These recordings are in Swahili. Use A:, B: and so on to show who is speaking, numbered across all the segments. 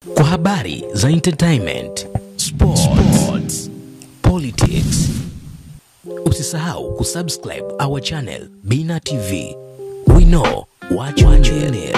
A: Kwa habari za entertainment, sports, politics. Usisahau kusubscribe our channel Bina TV. We know what you need.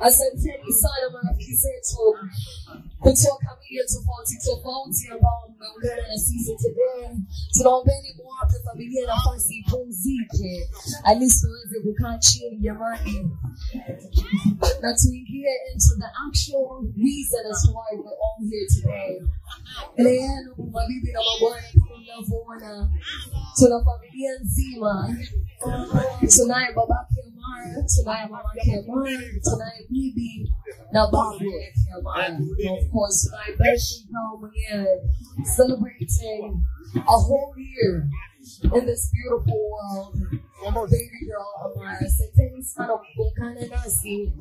B: Asanteni sana marafiki zetu kutoka media tofauti ambao mmeungana na sisi today. Tunaombeni muwape familia nafasi ipumzike, at least tuweze kukaa chini jamani, na tuingie into the actual reason as to why we're all here today. Ele yenu mabibi na mabwana, kama mnavyoona tuna familia nzima. Tunaye babake Amara, tunaye mamake Amara, tunaye bibi na babu yake Amara. Of course, tunaye Beshi mwenyewe, celebrating a whole year in this beautiful world. Baby girl Amara, asanteni sana kuungana nasi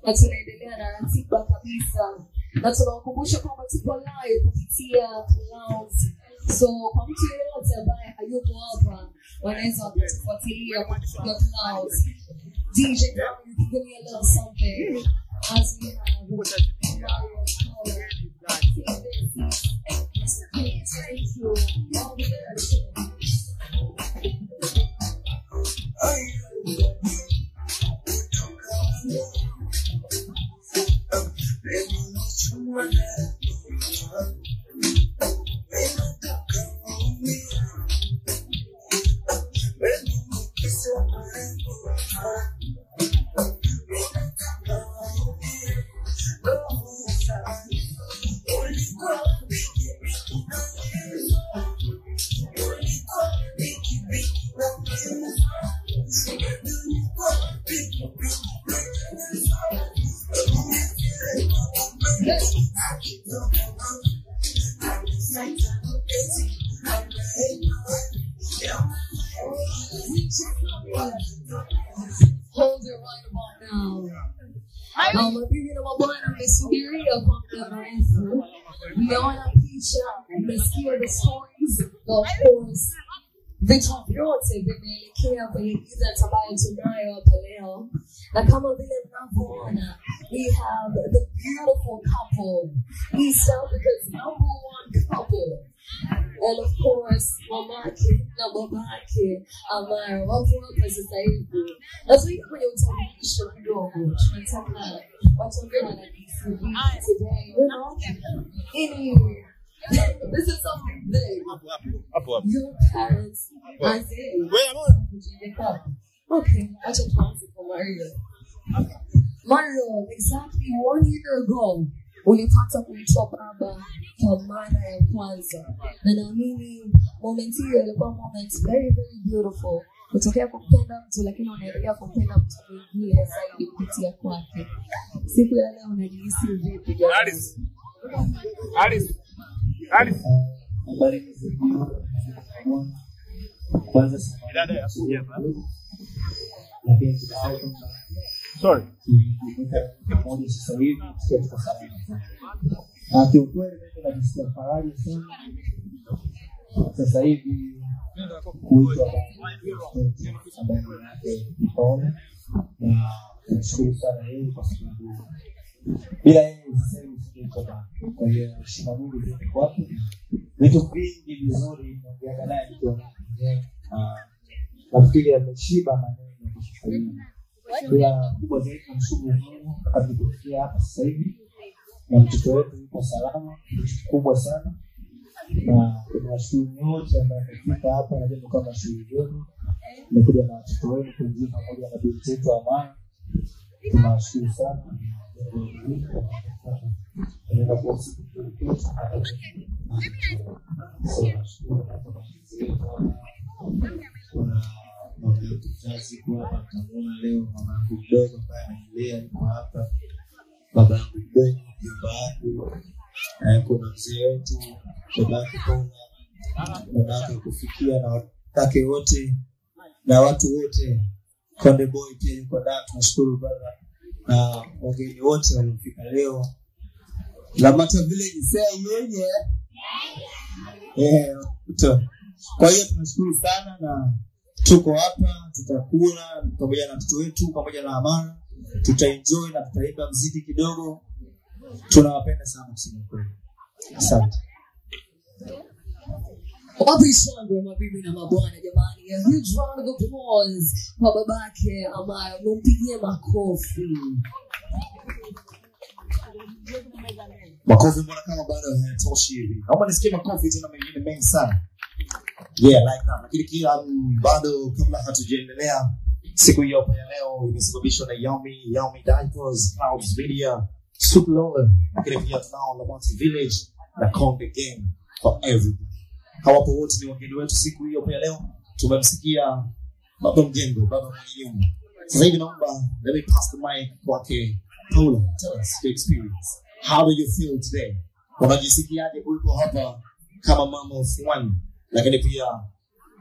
B: na tunaendelea na ratiba kabisa, na tunawakumbusha kwamba tuko live kupitia Clouds. So kwa mtu yeyote ambaye hayupo hapa, wanaweza kutufuatilia kupitia Clouds. DJ, you can give me a little something as we have thank you. Hold it right about now. Mabibi na mabwana, mmesubiria kwa muda mrefu. Mmeona picha, mmesikia the stories, of course. Vitu vyote vimeelekea kwenye event ambayo tunayo hapa leo. Na kama vile mnavyoona, we have the beautiful couple, East Africa's #1 couple. And of course, mamake na babake Amara wapo hapa sasa hivi. Na tunaenda kwenye utambulisho kidogo. Tunataka watuambie wanadisi today, you know? This is something big. Your parents are saying, okay, I just want for Mario. Mario, exactly 1 year ago, ulipata kuitwa baba kwa mara ya kwanza. Na naamini moment hiyo ilikuwa moment very, very beautiful. Kutokea kumpenda mtu, lakini unaendelea kumpenda mtu mwingine zaidi kupitia kwake. Siku ya leo unajihisi vipi jamani?
C: Alice.
D: Kwanza dada ya kuja hapa. Na pia
C: Sorry.
D: Pamoja sasa hivi tuko salama. Na kiukweli mimi najisikia faraja sana. Sasa hivi kuitwa Paula na nashukuru sana yeye kwa sababu bila yeye sasa hivi singekuwa. Kwa hiyo heshima Mungu zote kwake. Vitu vingi vizuri naongea naye nikiwa naye. Nafikiri ameshiba maneno kushauri. Bila kubwa zaidi kumshukuru Mungu hadi kufikia hapa sasa hivi. Na mtoto wetu yuko salama, kubwa sana. Na tunashukuru nyote ambao mmefika hapa na jambo kama shughuli yenu. Nimekuja na watoto wenu kuingia pamoja na binti yetu Amani. Tunashukuru sana. Ndio kwa siku kizazi kwa hapa tunaona leo mama yangu mdogo ambaye anaendelea yuko hapa, baba yangu mdogo, baba yangu, kuna mzee wetu, baba yake Paula, baba kufikia na watake wote na watu wote. Konde Boy pia yuko ndani, tunashukuru baba na wageni wote waliofika leo. Lamata Village yeye. Kwa hiyo tunashukuru sana na tuko hapa, tutakula pamoja na mtoto wetu pamoja na Amana, tutaenjoy na tutaimba muziki kidogo. Tunawapenda sana kusema kweli. Asante.
B: Wapi shangwe mabibi na mabwana jamani. A huge round of applause kwa babake ambaye mumpigie makofi.
D: Makofi mbona kama bado hayatoshi hivi. Naomba nisikie makofi tena mengine mengi sana. Yeah, like that. Lakini kila bado kabla hatujaendelea, siku hiyo hapa ya leo imesababishwa na Yummy Diapers, Clouds Media, Super Lola, lakini pia tunao Lamata Village na Konde Gang for everybody. Hawapo wote ni wageni wetu siku hiyo hapa ya leo. Tumemsikia baba mjengo, baba mwenye nyumba. Sasa hivi naomba let me pass the mic kwake Paula. Tell us your experience. How do you feel today? Unajisikiaje kuwepo hapa kama mama of one? Lakini pia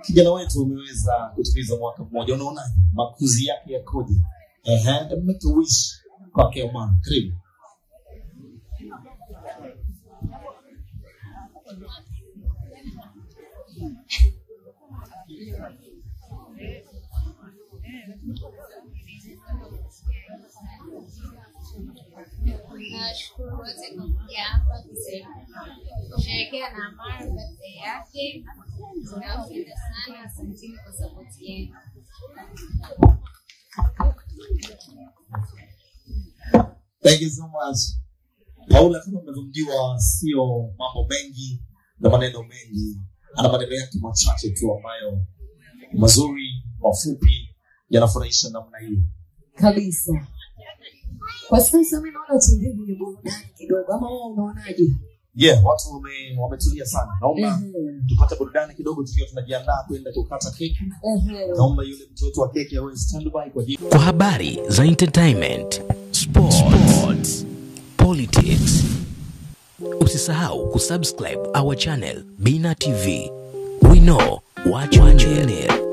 D: kijana wetu umeweza kutimiza mwaka mmoja. Unaona makuzi yake yakoje? Make a wish kwa Keman. Karibu.
E: Nashukuru wote kwa kuja hapa kusherehekea na Amara birthday yake. Tunawapenda sana, asanteni kwa support yenu.
D: Thank you so much. Paula kama mnavyomjua sio mambo mengi na maneno mengi. Ana maneno yake machache tu ambayo mazuri, mafupi, yanafurahisha namna hiyo.
B: Kabisa. Kwa sasa mimi naona tuingie kwenye burudani kidogo. Ama wewe unaonaje?
D: Yeah, watu wametulia sana. Naomba tupate burudani kidogo tukiwa tunajiandaa kwenda kukata keki. Naomba yule mtu wetu wa keki awe standby kwa ajili.
A: Kwa habari za entertainment, sports, politics, usisahau kusubscribe our channel Bina TV. We know what you need.